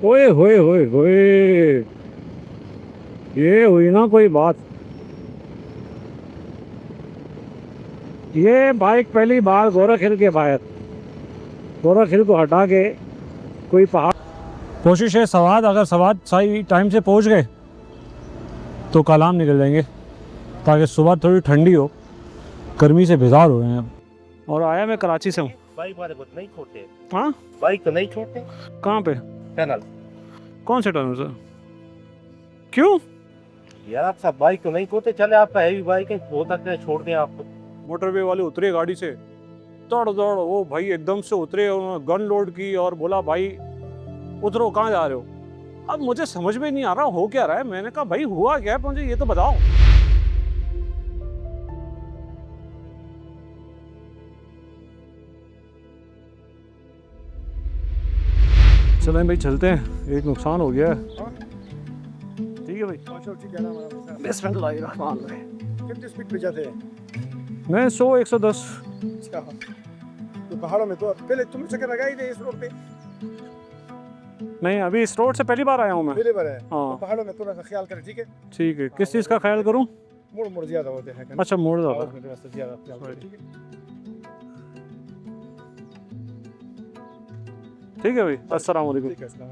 ओए होए होए होए, ये हुई ना कोई बात। ये बाइक पहली बार गोरख हिल के बाहर, गोरख हिल को हटा के कोई पहाड़। कोशिश है सवाद, अगर सवाद सही टाइम से पहुंच गए तो कालाम निकल जाएंगे, ताकि सुबह थोड़ी ठंडी हो, गर्मी से बेजार हो गए हैं। और आया मैं कराची से हूँ। बाइक वाले को नहीं छोड़ते। हाँ, बाइक तो नहीं छोड़ते। कहाँ पे? टनल। कौन से टनल सर? क्यों? यार आप सब बाइक तो नहीं छोड़ते, चले आपका हैवी बाइक है, हो सकता है छोड़ दें आपको। मोटरवे वाले उतरे गाड़ी से, दौड़ दौड़, वो भाई एकदम से उतरे, उन्होंने गन लोड की और बोला भाई उतरो, कहाँ जा रहे हो? अब मुझे समझ में नहीं आ रहा हो क्या रहा है। मैंने कहा भाई हुआ क्या है, मुझे ये तो बताओ। चलें भाई, चलते हैं, एक नुकसान हो गया है। ठीक है भाई, कितनी स्पीड पे जाते हैं? मैं 100-110। अच्छा, तो पहाड़ों में तो पहले तुम चक्कर लगाई थे इस रोड पे? नहीं, अभी इस रोड से पहली बार आया हूँ मैं। पहले बार है। हाँ। तो पहाड़ों में थोड़ा सा ख्याल करें, ठीक है? ठीक है, किस चीज़ का ख्याल करूँ? मोड़ ज्यादा होते हैं। अच्छा, मोड़ ज़्यादा। पहाड़ों में थोड़ा सा ज्यादा ख्याल करें, ठीक है? ठीक है भाई, अस्सलाम वालेकुम। ठीक है, अस्सलाम।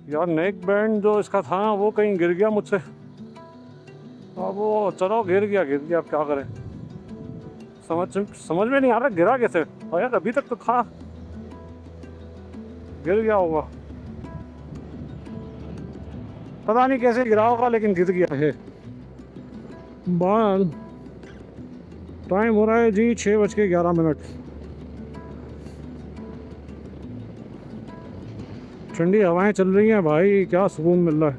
यार नेक बैंड जो इसका था ना, वो कहीं गिर गया मुझसे। अब वो चलो गिर गया, अब क्या करें, समझ में नहीं आ रहा गिरा कैसे। और यार अभी तक तो था, गिर गया होगा, पता नहीं कैसे गिरा होगा, लेकिन गिर गया है। बाद टाइम हो रहा है जी 6:11। ठंडी हवाएं चल रही हैं भाई, क्या सुकून मिल रहा है,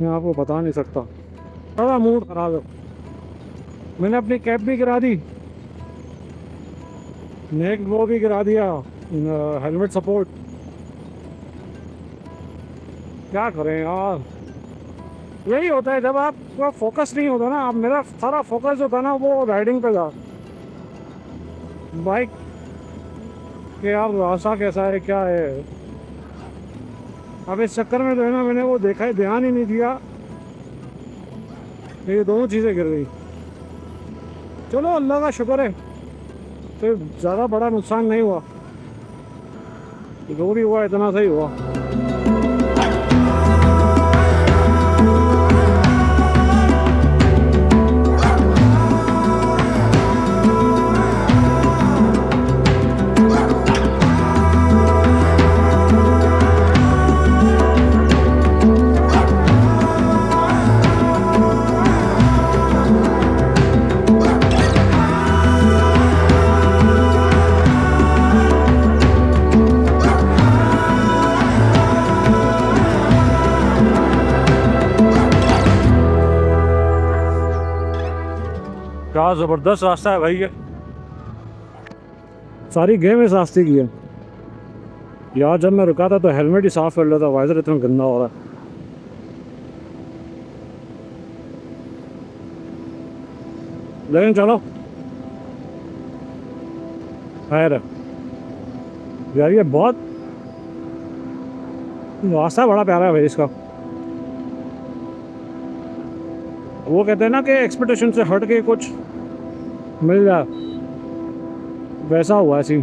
मैं आपको बता नहीं सकता। बड़ा मूड खराब है। मैंने अपनी कैप भी गिरा दी, नेक वो भी गिरा दिया, हेलमेट सपोर्ट। क्या करें यार, यही होता है जब आपका फोकस नहीं होता ना। अब मेरा सारा फोकस जो था ना, वो राइडिंग पे था, बाइक के यार रास्ता कैसा है क्या है। अब इस चक्कर में जो है ना, मैंने वो देखा है, ध्यान ही नहीं दिया, ये दोनों चीज़ें गिर गई। चलो अल्लाह का शुक्र है, तो ज़्यादा बड़ा नुकसान नहीं हुआ, जो भी हुआ इतना सही हुआ। क्या ज़बरदस्त रास्ता है भाई, ये सारी गेम इस रास्ते की है। यार जब मैं रुका था तो हेलमेट ही साफ़ कर लेता, वाइजर इतना गंदा हो रहा है। लेकिन चलो खैर है यार, ये बहुत रास्ता बड़ा प्यारा है भाई इसका। वो कहते हैं ना कि एक्सपेक्टेशन से हट के कुछ मिल जाए, वैसा हुआ है सीन।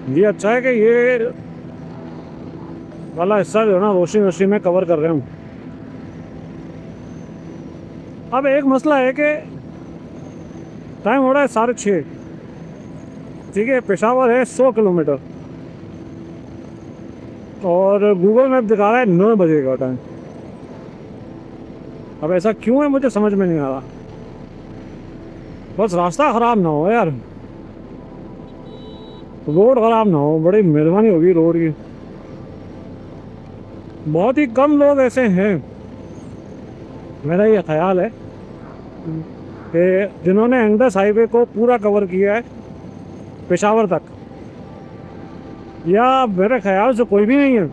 ये अच्छा है कि ये वाला हिस्सा जो है ना, रोशनी में कवर कर रहे हैं हम। अब एक मसला है कि टाइम हो रहा है 6:30, ठीक है, पेशावर है 100 किलोमीटर, और गूगल मैप दिखा रहा है 9 बजे का टाइम। अब ऐसा क्यों है मुझे समझ में नहीं आ रहा। बस रास्ता ख़राब ना हो यार, रोड ख़राब ना हो, बड़ी मेहरबानी होगी रोड की। बहुत ही कम लोग ऐसे हैं, मेरा ये ख्याल है, कि जिन्होंने इंडस हाईवे को पूरा कवर किया है पेशावर तक, या मेरे ख्याल से कोई भी नहीं है।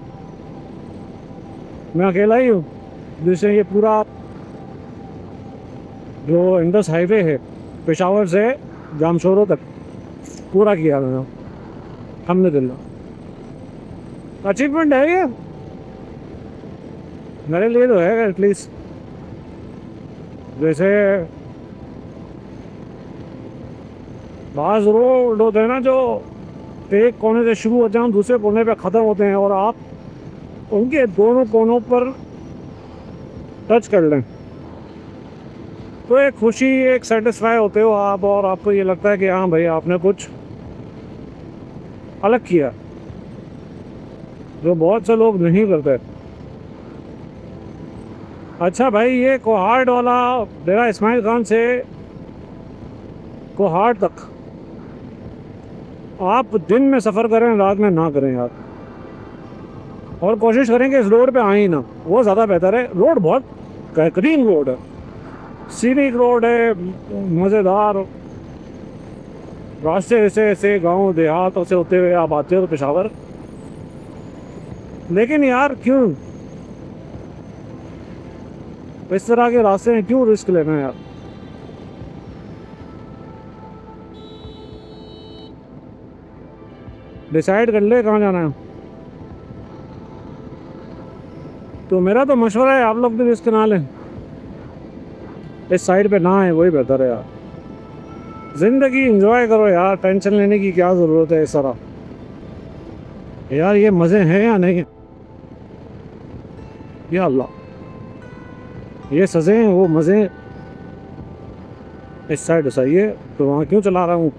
मैं अकेला ही हूँ जिससे ये पूरा जो इंडस हाईवे है पेशावर से जामशोरों तक पूरा किया मैंने अल्हम्दुलिल्लाह। अचीवमेंट है ये मेरे लिए तो है एटलीस्ट। जैसे बाज़ रोड होते हैं ना जो एक कोने से शुरू होते हैं दूसरे कोने पे ख़त्म होते हैं और आप उनके दोनों कोनों पर टच कर लें तो एक खुशी एक सेटिस्फाई होते हो आप और आपको ये लगता है कि हाँ भाई आपने कुछ अलग किया जो बहुत से लोग नहीं करते। अच्छा भाई ये कोहाट वाला डेरा इस्माइल खान से कोहाट तक आप दिन में सफ़र करें रात में ना करें यार, और कोशिश करें कि इस रोड पे आए ही ना, वो ज़्यादा बेहतर है। रोड बहुत बेहतरीन रोड है, सीनिक रोड है, मज़ेदार रास्ते ऐसे ऐसे गांव देहात से होते हुए आप आते हो पेशावर। लेकिन यार क्यों इस तरह के रास्ते हैं, क्यों रिस्क लेना है यार। डिसाइड कर ले कहाँ जाना है। तो मेरा तो मशवरा है आप लोग भी रिस्क ना लें, इस साइड पे ना है वही बेहतर है यार। ज़िंदगी एंजॉय करो यार, टेंशन लेने की क्या ज़रूरत है इस तरह यार। ये मज़े हैं या नहीं या अल्लाह, ये सज़े हैं वो मज़े इस साइड सही है तो वहाँ क्यों चला रहा हूँ।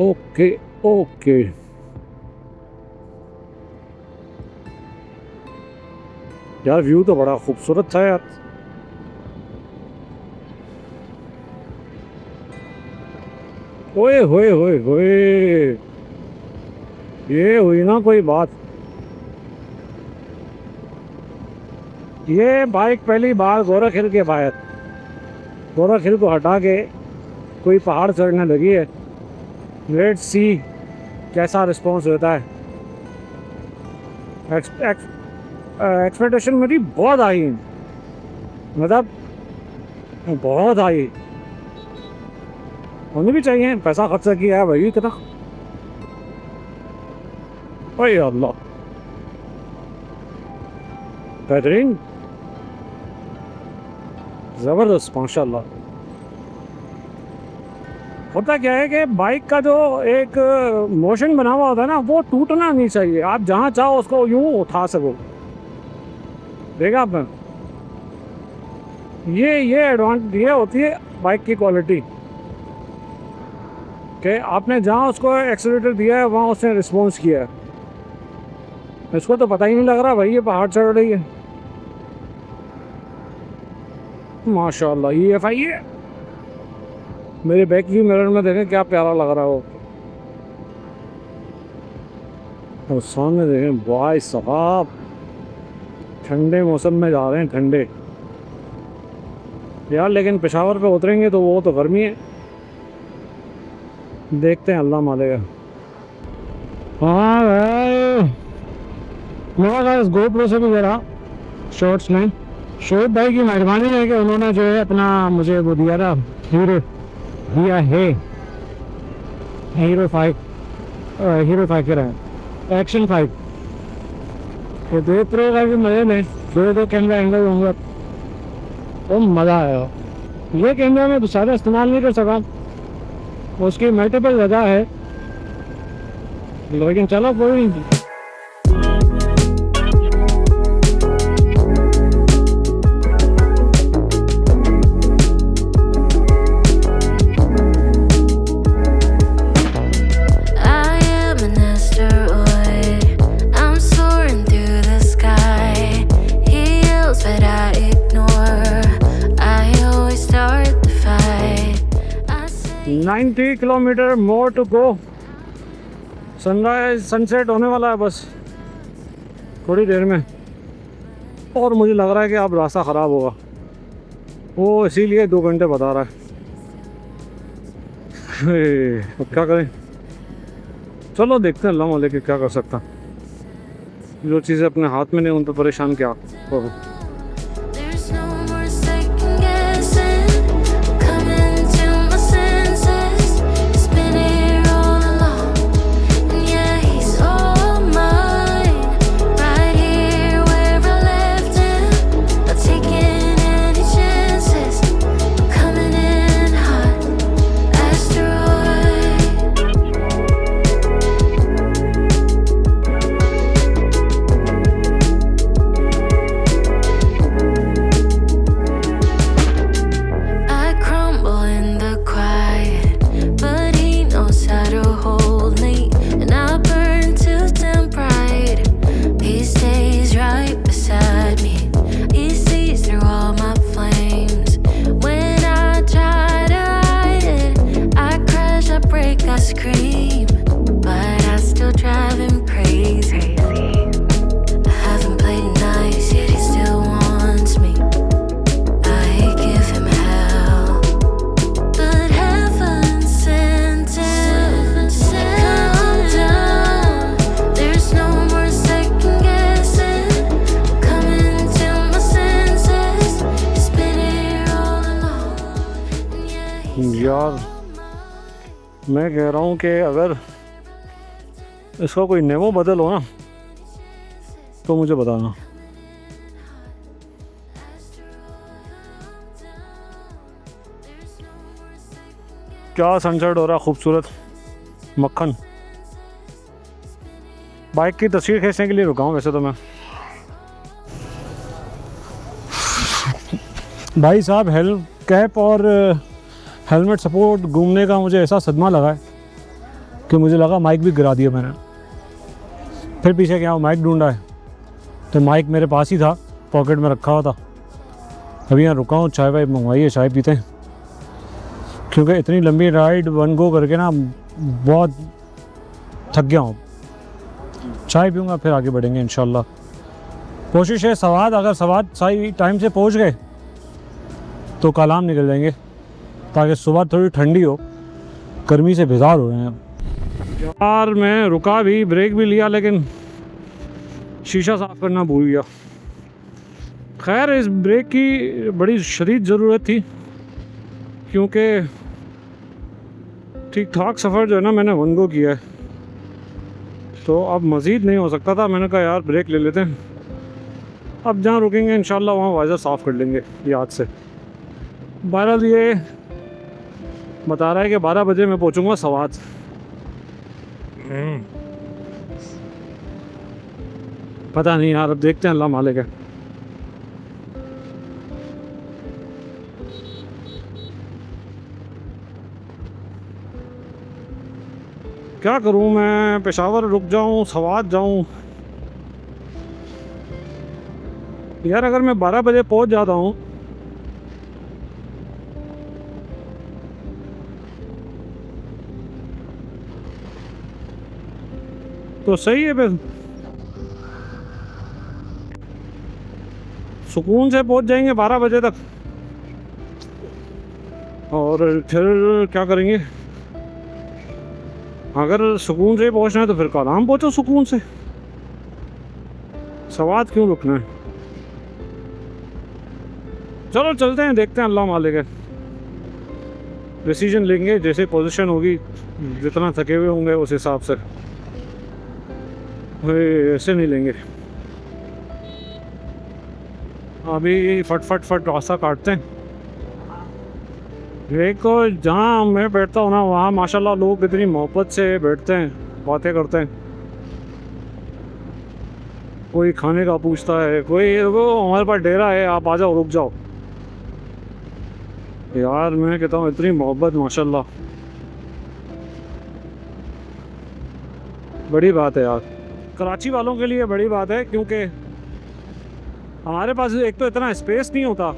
ओके ओके यार व्यू तो बड़ा खूबसूरत था यार। ओए होए होए होए, ये हुई ना कोई बात। ये बाइक पहली बार गोरख हिल के बाहर, गोरख हिल को हटा के कोई पहाड़ चढ़ने लगी है। लेट्स सी कैसा रिस्पॉन्स होता है। एक्सपेक्टेशन मेरी बहुत आई, मतलब बहुत आई, होनी भी चाहिए, पैसा खर्चा किया है भाई इतना। ओए अल्लाह बेहतरीन ज़बरदस्त माशाल्लाह। होता क्या है कि बाइक का जो एक मोशन बना हुआ होता है ना वो टूटना नहीं चाहिए, आप जहाँ चाहो उसको यूँ उठा सको। देखा आपने, ये एडवांटेज ये होती है बाइक की क्वालिटी कि आपने जहाँ उसको एक्सीलरेटर दिया है वहाँ उसने रिस्पॉन्स किया है। इसको तो पता ही नहीं लग रहा भाई ये पहाड़ चढ़ रही है। माशाल्लाह EFI है, मेरे बैक व्यू मिरर में देखें क्या प्यारा लग रहा हो। और सामने देखें भाई साहब ठंडे मौसम में जा रहे हैं, ठंडे यार। लेकिन पेशावर पे उतरेंगे तो वो तो गर्मी है, देखते हैं अल्लाह मालेगा। हाँ भाई GoPro से भी मेरा शॉर्ट्स में शोएब भाई की मेहरबानी है कि उन्होंने जो है अपना मुझे वो दिया था, हीरो दिया है, हीरो 5 कह रहा है एक्शन 5। तो 2 Pro का भी मज़े में दो कैमरा एंगल होंगे तो मज़ा आएगा। ये कैमरा मैं ज़्यादा इस्तेमाल नहीं कर सका, उसकी मल्टीपल वजह है, लेकिन चलो कोई नहीं। Kilometre more to go, sunrise sunset होने वाला है बस थोड़ी देर में, और मुझे लग रहा है कि अब रास्ता ख़राब होगा, वो इसीलिए 2 घंटे बता रहा है। अब क्या करें, चलो देखते हैं, अल्लाह वाले के क्या कर सकता। जो चीज़ें अपने हाथ में नहीं उन पर परेशान क्या हो। There's no more second guessing. Coming to my senses. He's been here all along. And yeah, he's all mine. Right here where I left him. Not taking any chances. I'm coming in hot. Asteroid. I crumble in the quiet, but he knows how to hold me, and I burn to dim bright. He stays right beside me. He sees through all my flames. When I try to hide it, I crash, I break, I scream, but I still drive him crazy. I haven't played nice yet, he still wants me. I give him hell, but heaven sent him. Calm down, there's no more second guessing. Coming to my senses. He's been here all along. And yeah, he's यार मैं कह रहा हूँ कि अगर इसका कोई Nemo बदल हो ना तो मुझे बताना। क्या सनसेट हो रहा खूबसूरत, मक्खन। बाइक की तस्वीर खींचने के लिए रुका हूँ वैसे तो मैं। भाई साहब हेल्प कैप और हेलमेट सपोर्ट घूमने का मुझे ऐसा सदमा लगा है कि मुझे लगा माइक भी गिरा दिया मैंने। फिर पीछे क्या माइक ढूंढा है तो माइक मेरे पास ही था, पॉकेट में रखा हुआ था। अभी यहाँ रुका हूँ, चाय वाय मंगवाई है, चाय पीते हैं क्योंकि इतनी लंबी राइड वन गो करके ना बहुत थक गया हूँ। चाय पीऊँगा फिर आगे बढ़ेंगे इंशाल्लाह। कोशिश है सवाद, अगर सवाद सही टाइम से पहुँच गए तो कालाम निकल जाएंगे ताकि सुबह थोड़ी ठंडी हो, गर्मी से बेजार हो रहे हैं यार। मैं रुका भी, ब्रेक भी लिया, लेकिन शीशा साफ़ करना भूल गया। खैर इस ब्रेक की बड़ी शदीद ज़रूरत थी क्योंकि ठीक ठाक सफ़र जो है ना मैंने वन गो किया है, तो अब मज़ीद नहीं हो सकता था। मैंने कहा यार ब्रेक ले लेते हैं, अब जहाँ रुकेंगे इंशाल्लाह वहाँ वाइज़र साफ़ कर लेंगे याद से। बहरहाल ये बता रहा है कि 12 बजे मैं पहुँचूँगा सवाद। पता नहीं यार, अब देखते हैं, अल्लाह मालिक है। क्या करूं मैं, पेशावर रुक जाऊं, सवाद जाऊं। यार अगर मैं 12 बजे पहुंच जाता हूं तो सही है, फिर सुकून से पहुंच जाएंगे 12 बजे तक। और फिर क्या करेंगे, अगर सुकून से पहुंचना है तो फिर कालाम पहुंचो सुकून से, सवाद क्यों रुकना है। चलो चलते हैं, देखते हैं, अल्लाह मालिक है। डिसीजन लेंगे जैसे पोजीशन होगी, जितना थके हुए होंगे उस हिसाब से, ऐसे नहीं लेंगे। अभी फट फट फट रास्ता काटते हैं। एक तो जहाँ मैं बैठता हूँ ना वहाँ माशाल्लाह लोग इतनी मोहब्बत से बैठते हैं, बातें करते हैं। कोई खाने का पूछता है, कोई वो हमारे पास डेरा है, आप आ जाओ, रुक जाओ। यार मैं कहता हूँ इतनी मोहब्बत माशाल्लाह, बड़ी बात है यार। कराची वालों के लिए बड़ी बात है क्योंकि हमारे पास एक तो इतना स्पेस नहीं होता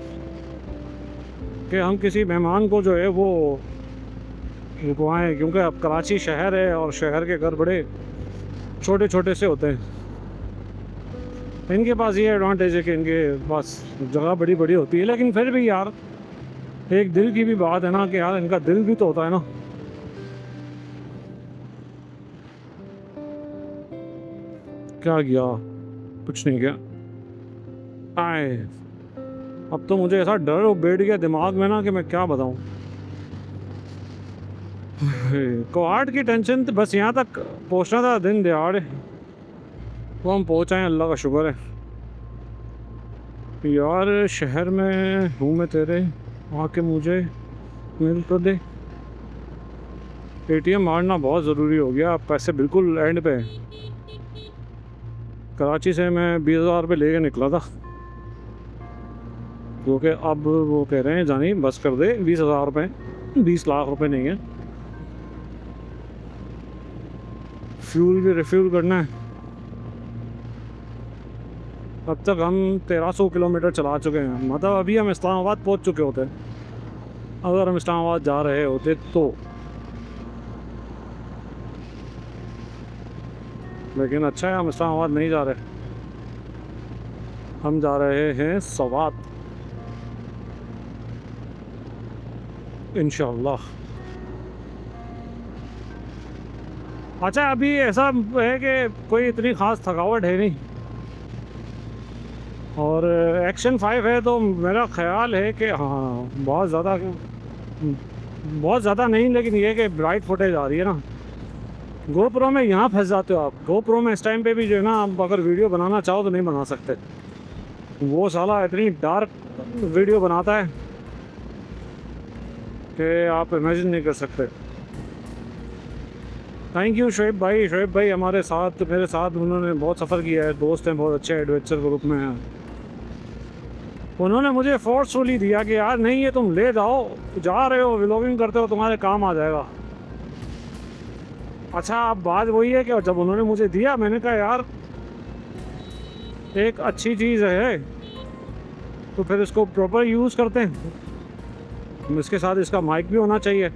कि हम किसी मेहमान को जो है वो रुकवाएं, क्योंकि अब कराची शहर है और शहर के घर बड़े छोटे छोटे से होते हैं। इनके पास ये एडवांटेज है कि इनके पास जगह बड़ी बड़ी होती है, लेकिन फिर भी यार एक दिल की भी बात है ना कि यार इनका दिल भी तो होता है ना। क्या किया? कुछ नहीं किया। आए, अब तो मुझे ऐसा डर बैठ गया दिमाग में ना कि मैं क्या बताऊं। कोहाट की टेंशन तो बस यहाँ तक पहुँचना था दिन दहाड़े, वो हम पहुँच आए, अल्लाह का शुक्र है। यार शहर में हूँ मैं तेरे, आके मुझे मिल तो दे। एटीएम मारना बहुत ज़रूरी हो गया, पैसे बिल्कुल एंड पे हैं। कराची से मैं 20,000 रुपये लेके निकला था, क्योंकि अब वो कह रहे हैं जानी बस कर दे, 20,000 रुपये, 20 लाख रुपए नहीं है। फ्यूल भी रिफ्यूल करना है। अब तक हम 1300 किलोमीटर चला चुके हैं, मतलब अभी हम इस्लामाबाद पहुंच चुके होते। अगर हम इस्लामाबाद जा रहे होते तो, लेकिन अच्छा है हम इस्लामाबाद नहीं जा रहे, हम जा रहे हैं सवात इंशाअल्लाह। अच्छा अभी ऐसा है कि कोई इतनी ख़ास थकावट है नहीं, और एक्शन 5 है तो मेरा ख्याल है कि हाँ बहुत ज़्यादा नहीं, लेकिन ये कि ब्राइट फुटेज आ रही है ना। गोप्रो में यहाँ फंस जाते हो आप। गोप्रो में इस टाइम पे भी जो है ना, आप अगर वीडियो बनाना चाहो तो नहीं बना सकते, वो साला इतनी डार्क वीडियो बनाता है कि आप इमेजिन नहीं कर सकते। थैंक यू शोएब भाई हमारे साथ, मेरे साथ उन्होंने बहुत सफ़र किया है, दोस्त हैं, बहुत अच्छे एडवेंचर ग्रुप में हैं। उन्होंने मुझे फोर्सफुली दिया कि यार नहीं, ये तुम ले जाओ, जा रहे हो व्लॉगिंग करते हो, तुम्हारे काम आ जाएगा। अच्छा अब बात वही है कि जब उन्होंने मुझे दिया, मैंने कहा यार एक अच्छी चीज़ है तो फिर इसको प्रॉपर यूज़ करते हैं। इसके साथ इसका माइक भी होना चाहिए।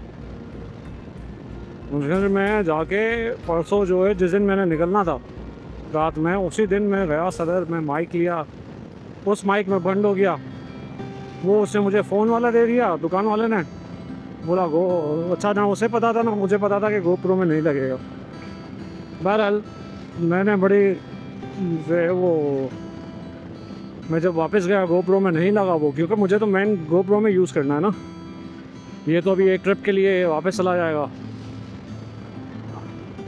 फिर मैं जाके परसों जो है, जिस दिन मैंने निकलना था रात में, उसी दिन मैं गया सदर में, माइक लिया, उस माइक में बंद हो गया। वो उसने मुझे फ़ोन वाला दे दिया, दुकान वाले ने, बोला अच्छा ना उसे पता था ना मुझे पता था कि गोप्रो में नहीं लगेगा। बहरहाल मैंने बड़ी मैं जब वापस गया गोप्रो में नहीं लगा वो, क्योंकि मुझे तो मेन गोप्रो में यूज़ करना है ना। ये तो अभी एक ट्रिप के लिए वापस चला जाएगा,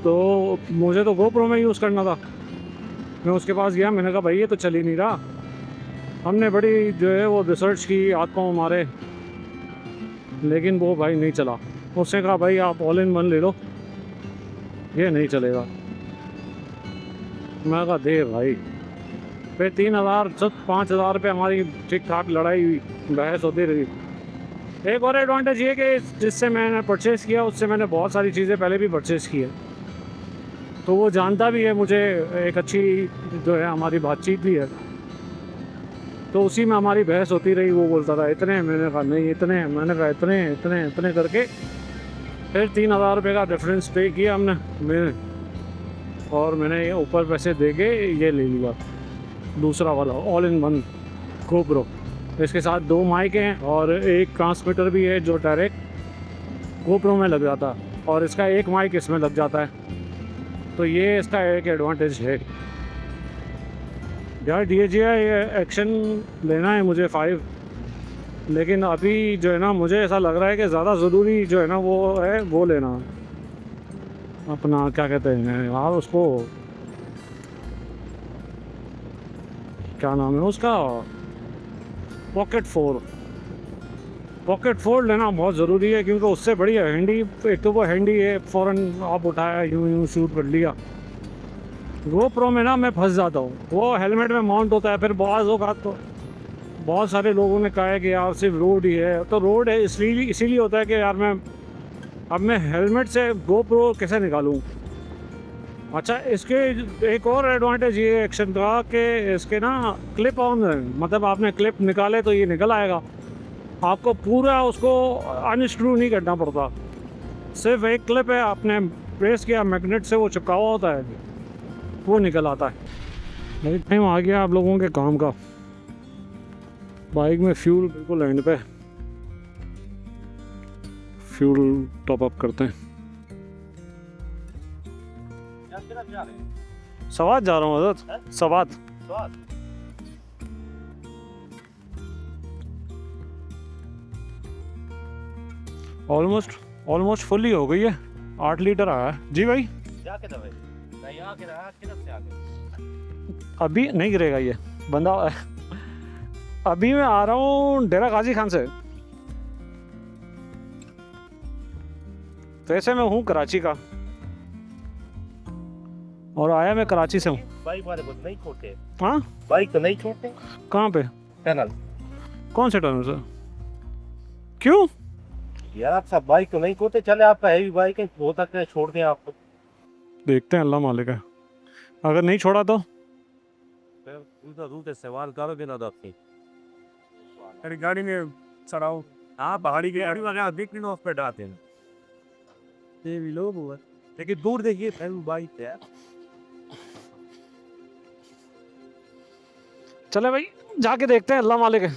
तो मुझे तो गोप्रो में यूज़ करना था। मैं उसके पास गया, मैंने कहा भाई ये तो चल ही नहीं रहा। हमने बड़ी जो है वो रिसर्च की, आत्माओं मारे, लेकिन वो भाई नहीं चला। उसने कहा भाई आप ऑल इन वन ले लो, ये नहीं चलेगा। मैं कहा दे भाई। फिर 3,000 5,000 रुपये हमारी ठीक ठाक लड़ाई हुई, बहस होती रही। एक और एडवांटेज ये कि जिससे मैंने परचेज़ किया उससे मैंने बहुत सारी चीज़ें पहले भी परचेज़ की है, तो वो जानता भी है मुझे। एक अच्छी जो है हमारी बातचीत भी है, तो उसी में हमारी बहस होती रही। वो बोलता था इतने, मैंने कहा नहीं इतने, मैंने कहा इतने इतने इतने करके फिर 3,000 रुपये का डिफरेंस पे किया हमने और मैंने ये ऊपर पैसे दे के ये ले लिया दूसरा वाला ऑल इन वन गोप्रो। इसके साथ 2 माइक हैं और एक ट्रांसमीटर भी है जो डायरेक्ट गोप्रो में लग जाता है, और इसका एक माइक इसमें लग जाता है। तो ये इसका एक एडवांटेज है यार। DJI एक्शन लेना है मुझे 5, लेकिन अभी जो है ना मुझे ऐसा लग रहा है कि ज़्यादा ज़रूरी जो है ना वो है वो लेना अपना, क्या कहते हैं यार उसको, क्या नाम है उसका, पॉकेट 4 लेना बहुत ज़रूरी है, क्योंकि उससे बढ़िया हैंडी, एक तो वो हैंडी है, फ़ौरन आप उठाया यूँ शूट कर लिया। गोप्रो में ना मैं फंस जाता हूँ, वो हेलमेट में माउंट होता है। फिर तो बहुत सारे लोगों ने कहा है कि यार सिर्फ रोड ही है, तो रोड है इसीलिए होता है कि यार मैं हेलमेट से गोप्रो कैसे निकालूँ। अच्छा इसके एक और एडवांटेज ये एक्शन का कि इसके ना क्लिप ऑन है, मतलब आपने क्लिप निकाले तो ये निकल आएगा, आपको पूरा उसको अनस्क्रू नहीं करना पड़ता। सिर्फ एक क्लिप है, आपने प्रेस किया, मैग्नेट से वो चिपका हुआ होता है, वो निकल आता है। टाइम आ गया आप लोगों के काम का। बाइक में फ्यूल बिल्कुल एंड पे, फ्यूल टॉप अप करते हैं। सवाद जा रहा हूँ हजरत, सवाद। स्वाद ऑलमोस्ट फुली हो गई है, 8 लीटर आया है जी भाई। जाके दवाई नहीं आके रहा किधर से आगे अभी नहीं गिरेगा ये बंदा। अभी मैं आ रहा हूँ डेरा गाजी खान से। वैसे मैं हूँ कराची का और आया मैं कराची से हूँ। बाइक वाले को नहीं छोड़ते, हाँ, बाइक तो नहीं छोड़ते। कहाँ पे? टनल कौन से टनल से? क्यों? यार आप सब बाइक तो नहीं छोड़ते, चले आपका हैवी बाइक है, हो सकता है छोड़ दें आपको। देखते हैं, अल्लाह मालिक है। अगर नहीं छोड़ा तो उल्टा उल्टे सवाल करोगे ना तो अरे गाड़ी में चढ़ाओ। हाँ पहाड़ी की गाड़ी वगैरह देख लो उस पे डालते हैं, ये भी लोग हुआ लेकिन दूर देखिए हैवी बाइक है। चले भाई जाके देखते हैं, अल्लाह मालिक है।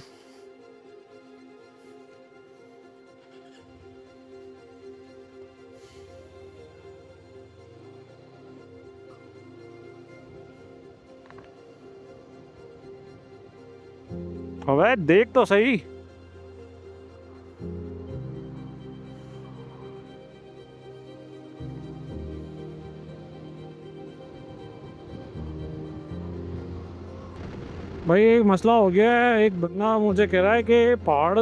अबे देख तो सही। भाई एक मसला हो गया है, एक बंदा मुझे कह रहा है कि पहाड़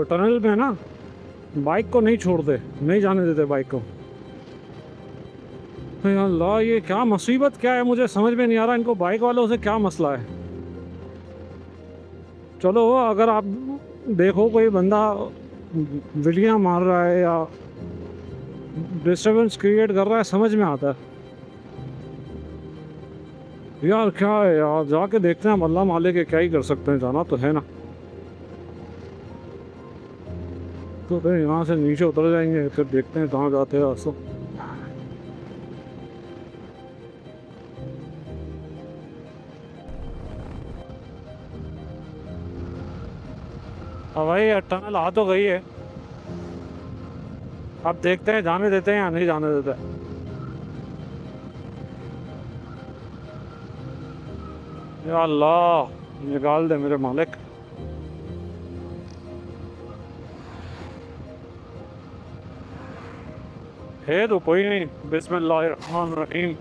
टनल में ना बाइक को नहीं छोड़ते, नहीं जाने देते बाइक को। अरे अल्लाह, ये क्या मुसीबत क्या है, मुझे समझ में नहीं आ रहा इनको बाइक वालों से क्या मसला है। चलो अगर आप देखो कोई बंदा विलियाँ मार रहा है या डिस्टर्बेंस क्रिएट कर रहा है, समझ में आता है। यार क्या है यार, जाके देखते हैं, अल्लाह मालिक के, क्या ही कर सकते हैं, जाना तो है ना। तो फिर यहाँ से नीचे उतर जाएंगे, फिर देखते हैं कहाँ जाते हैं रास्तों। अब भाई टनल आ तो गई है, अब देखते हैं जाने देते हैं या नहीं जाने देते। या अल्लाह निकाल दे मेरे मालिक। है तो कोई नहीं, बिस्मिल्लाहिर्रहमानिर्रहीम।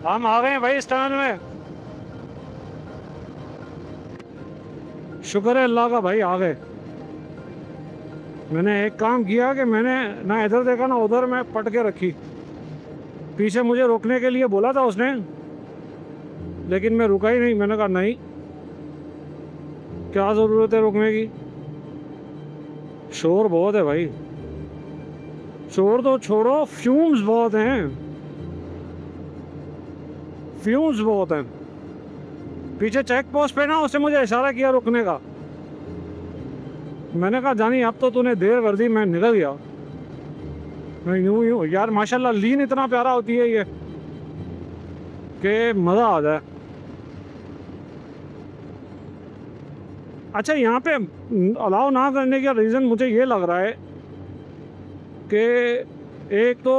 हम आ गए हैं भाई इस टनल में, शुक्र है अल्लाह का भाई, आ गए। मैंने एक काम किया कि मैंने ना इधर देखा ना उधर, मैं पट के रखी। पीछे मुझे रोकने के लिए बोला था उसने, लेकिन मैं रुका ही नहीं। मैंने कहा नहीं, क्या ज़रूरत है रुकने की। शोर बहुत है भाई, शोर तो छोड़ो, फ्यूम्स बहुत हैं, फ्यूम्स बहुत हैं। पीछे चेक पोस्ट पे ना उसने मुझे इशारा किया रुकने का। मैंने कहा जानी अब तो तूने देर कर दी, मैं निकल गया। मैं यूं यार माशाल्लाह लीन इतना प्यारा होती है ये कि मज़ा आ जाए। अच्छा, यहाँ पे अलाउ ना करने का रीज़न मुझे ये लग रहा है कि एक तो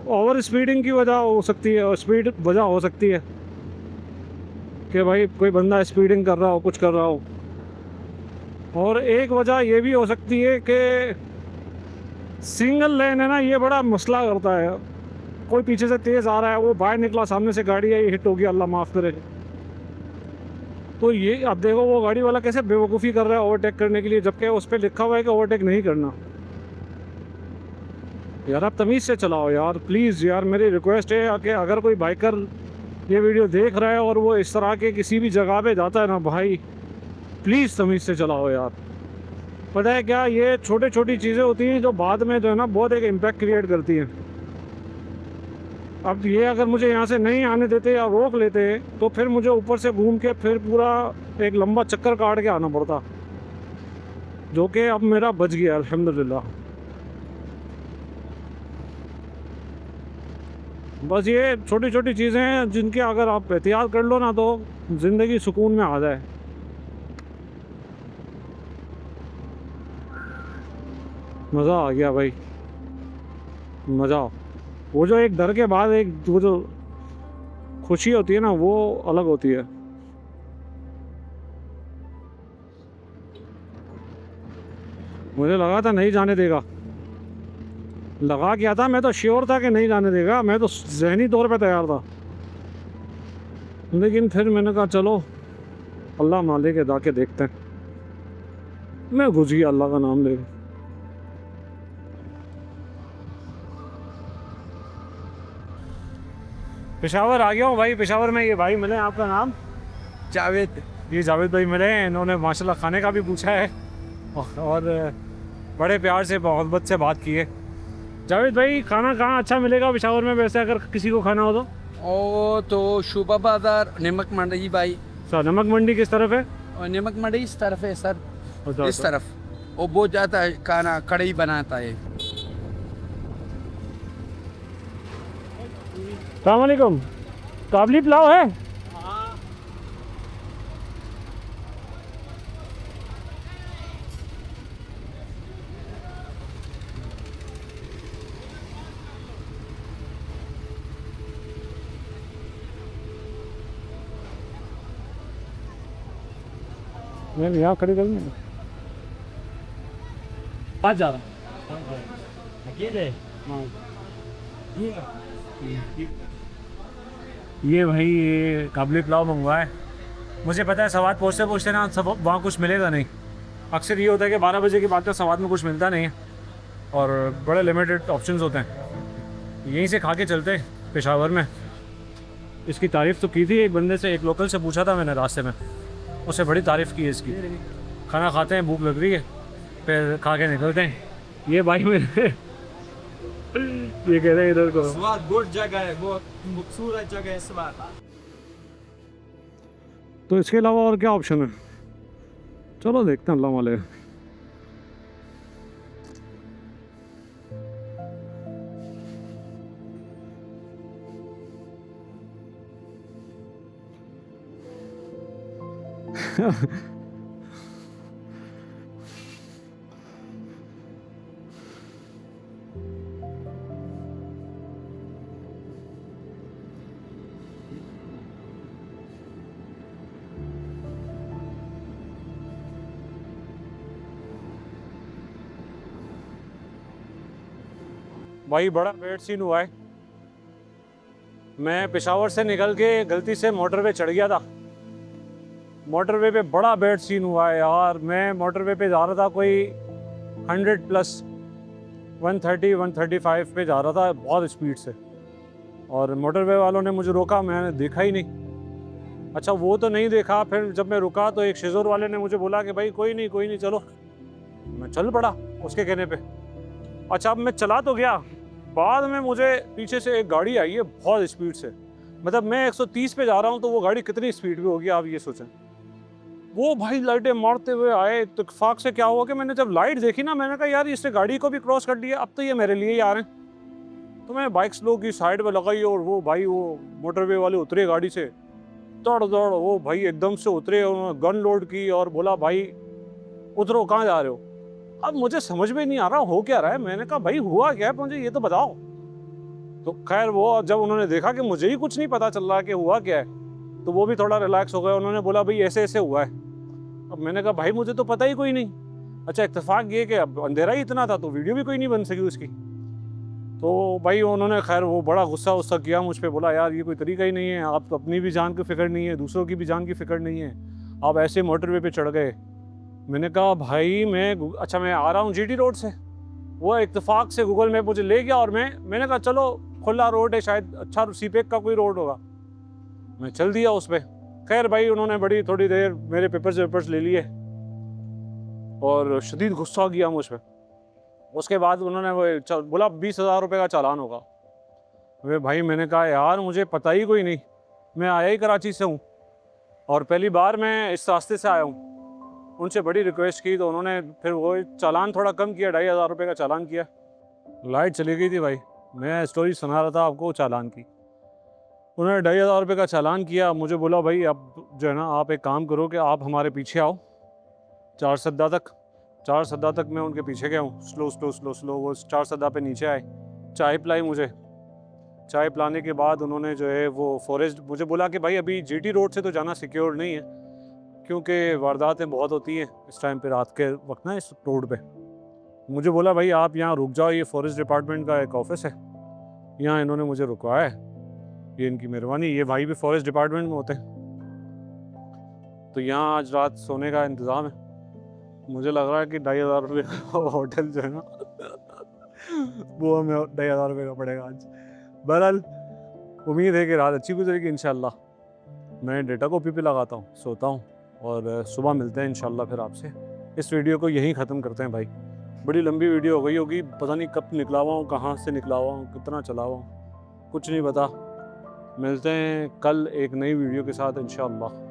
ओवर स्पीडिंग की वजह हो सकती है, और स्पीड वजह हो सकती है कि भाई कोई बंदा स्पीडिंग कर रहा हो, कुछ कर रहा हो। और एक वजह ये भी हो सकती है कि सिंगल लेन है ना, ये बड़ा मसला करता है। कोई पीछे से तेज़ आ रहा है, वो बाहर निकला, सामने से गाड़ी आई, हिट हो गया, अल्लाह माफ़ करे। तो ये अब देखो वो गाड़ी वाला कैसे बेवकूफ़ी कर रहा है ओवरटेक करने के लिए, जबकि उस पर लिखा हुआ है कि ओवरटेक नहीं करना। यार आप तमीज़ से चलाओ यार, प्लीज़ यार, मेरी रिक्वेस्ट है कि अगर कोई बाइकर ये वीडियो देख रहा है और वो इस तरह के किसी भी जगह पे जाता है ना भाई, प्लीज़ तमीज़ से चलाओ यार। पता है क्या, ये छोटी छोटी चीज़ें होती हैं जो बाद में जो है ना बहुत एक इम्पैक्ट क्रिएट करती हैं। अब ये अगर मुझे यहाँ से नहीं आने देते या रोक लेते तो फिर मुझे ऊपर से घूम के फिर पूरा एक लंबा चक्कर काट के आना पड़ता, जो कि अब मेरा बच गया अल्हम्दुलिल्लाह। बस ये छोटी छोटी चीज़ें हैं जिनके अगर आप एहतियात कर लो ना तो ज़िंदगी सुकून में आ जाए। मज़ा आ गया भाई, मज़ा। वो जो एक डर के बाद एक वो जो खुशी होती है ना, वो अलग होती है। मुझे लगा था नहीं जाने देगा, लगा क्या था, मैं तो श्योर था कि नहीं जाने देगा, मैं तो ज़हनी तौर पे तैयार था। लेकिन फिर मैंने कहा चलो अल्लाह मालिक है, जाके देखते हैं। मैं घुस गया अल्लाह का नाम लेके। पेशावर आ गया हूँ भाई। पेशावर में ये भाई मिले, आपका नाम? जावेद। ये जावेद भाई मिले हैं, इन्होंने माशाल्लाह खाने का भी पूछा है और बड़े प्यार से मोहब्बत से बात की है। जावेद भाई खाना कहाँ अच्छा मिलेगा पेशावर में वैसे, अगर किसी को खाना हो तो? ओ तो शुभा बाजार, नमक मंडी भाई। सर नमक मंडी किस तरफ है? और नमक मंडी इस तरफ है सर, अच्छा, इस तरफ। वो बहुत ज़्यादा खाना कढ़ाई बनाता है। सलामकुम, काबली पुलाव है? मैं यहाँ खड़ी कर दूँ। आज जा रहा अकेले। ये भाई ये काबली पुलाव मंगवाया है। मुझे पता है सवाद पहुँचते पहुँचते ना सब वहाँ कुछ मिलेगा नहीं। अक्सर ये होता है कि 12 बजे के बाद तो सवाद में कुछ मिलता नहीं है और बड़े लिमिटेड ऑप्शंस होते हैं। यहीं से खा के चलते पेशावर में। इसकी तारीफ़ तो की थी एक बंदे से, एक लोकल से पूछा था मैंने रास्ते में, उससे बड़ी तारीफ़ की है इसकी। खाना खाते हैं, भूख लग रही है, फिर खा के निकलते हैं। ये भाई मेरे ये कह रहे हैं इधर को स्वाद गुड जगह है, बहुत खूबसूरत जगह है स्वाद। तो इसके अलावा और क्या ऑप्शन है? चलो देखते हैं अल्लाह वाले। भाई बड़ा बैड सीन हुआ है। मैं पेशावर से निकल के गलती से मोटरवे चढ़ गया था। मोटरवे पे बड़ा बैड सीन हुआ है यार। मैं मोटरवे पे जा रहा था कोई 100 प्लस 130 135 पे जा रहा था बहुत स्पीड से, और मोटरवे वालों ने मुझे रोका, मैंने देखा ही नहीं। अच्छा वो तो नहीं देखा, फिर जब मैं रुका तो एक शेजोर वाले ने मुझे बोला कि भाई कोई नहीं चलो। मैं चल पड़ा उसके कहने पे। अच्छा अब मैं चला तो गया, बाद में मुझे पीछे से एक गाड़ी आई है बहुत स्पीड से। मतलब मैं 130 पे जा रहा हूँ तो वो गाड़ी कितनी स्पीड पे होगी आप ये सोचें। वो भाई लाइटें मारते हुए आए। इत्तेफाक से क्या हुआ कि मैंने जब लाइट देखी ना, मैंने कहा यार इससे गाड़ी को भी क्रॉस कर लिया, अब तो ये मेरे लिए ही आ रहे हैं। तो मैंने बाइक स्लो की, साइड में लगाई, और वो भाई वो मोटरवे वाले उतरे गाड़ी से, दौड़ वो भाई एकदम से उतरे, उन्होंने गन लोड की और बोला भाई उतरो, कहाँ जा रहे हो। अब मुझे समझ में नहीं आ रहा हो क्या रहा है। मैंने कहा भाई हुआ क्या है, मुझे ये तो बताओ। तो खैर वो जब उन्होंने देखा कि मुझे ही कुछ नहीं पता चल रहा है कि हुआ क्या है, तो वो भी थोड़ा रिलैक्स हो गए। उन्होंने बोला भाई ऐसे ऐसे हुआ है। अब मैंने कहा भाई मुझे तो पता ही कोई नहीं। अच्छा इत्तेफाक ये कि अब अंधेरा ही इतना था तो वीडियो भी कोई नहीं बन सकी उसकी। तो भाई उन्होंने खैर वो बड़ा गुस्सा किया मुझ पर, बोला यार ये कोई तरीका ही नहीं है, आप तो अपनी भी जान की फिक्र नहीं है, दूसरों की भी जान की फिक्र नहीं है, आप ऐसे मोटरवे पे चढ़ गए। मैंने कहा भाई मैं आ रहा हूँ जीटी रोड से। वो इत्तेफाक से गूगल मैप मुझे ले गया और मैंने कहा चलो खुला रोड है, शायद अच्छा सीपेक का कोई रोड होगा। मैं चल दिया उस पर। खैर भाई उन्होंने बड़ी थोड़ी देर मेरे पेपर्स ले लिए और शदीद गुस्सा किया मुझ पर। उसके बाद उन्होंने वो बोला 20,000 रुपये का चालान होगा। वे भाई मैंने कहा यार मुझे पता ही कोई नहीं, मैं आया ही कराची से हूँ और पहली बार मैं इस रास्ते से आया हूँ। उनसे बड़ी रिक्वेस्ट की तो उन्होंने फिर वो चालान थोड़ा कम किया, 2,500 रुपये का चालान किया। लाइट चली गई थी भाई, मैं स्टोरी सुना रहा था आपको चालान की। उन्होंने 2,500 रुपये का चालान किया। मुझे बोला भाई अब जो है ना आप एक काम करो कि आप हमारे पीछे आओ 4 सद्दा तक मैं उनके पीछे गया हूँ। स्लो वो 4 सद्दा पे नीचे आए, चाय पिलाई मुझे चाय पिलाने के बाद उन्होंने जो है वो फॉरेस्ट मुझे बोला कि भाई अभी जीटी रोड से तो जाना सिक्योर नहीं है, क्योंकि वारदातें बहुत होती हैं इस टाइम पे रात के वक्त ना इस रोड पे। मुझे बोला भाई आप यहाँ रुक जाओ, ये फॉरेस्ट डिपार्टमेंट का एक ऑफिस है, यहाँ इन्होंने मुझे रुकवाया है, ये इनकी मेहरबानी। ये भाई भी फॉरेस्ट डिपार्टमेंट में होते हैं, तो यहाँ आज रात सोने का इंतज़ाम है। मुझे लग रहा है कि 2,500 रुपये का होटल जो है ना वो हमें 2,500 रुपये का पड़ेगा आज। बहरहाल उम्मीद है कि रात अच्छी गुजरेगी इंशाल्लाह। मैं डेटा कॉपी पे लगाता हूँ, सोता हूँ और सुबह मिलते हैं इंशाल्लाह फिर आपसे। इस वीडियो को यहीं ख़त्म करते हैं भाई, बड़ी लंबी वीडियो हो गई होगी, पता नहीं कब निकला हुआ हूँ, कहाँ से निकला हुआ हूँ, कितना चला हुआ हूँ, कुछ नहीं पता। मिलते हैं कल एक नई वीडियो के साथ इंशाल्लाह।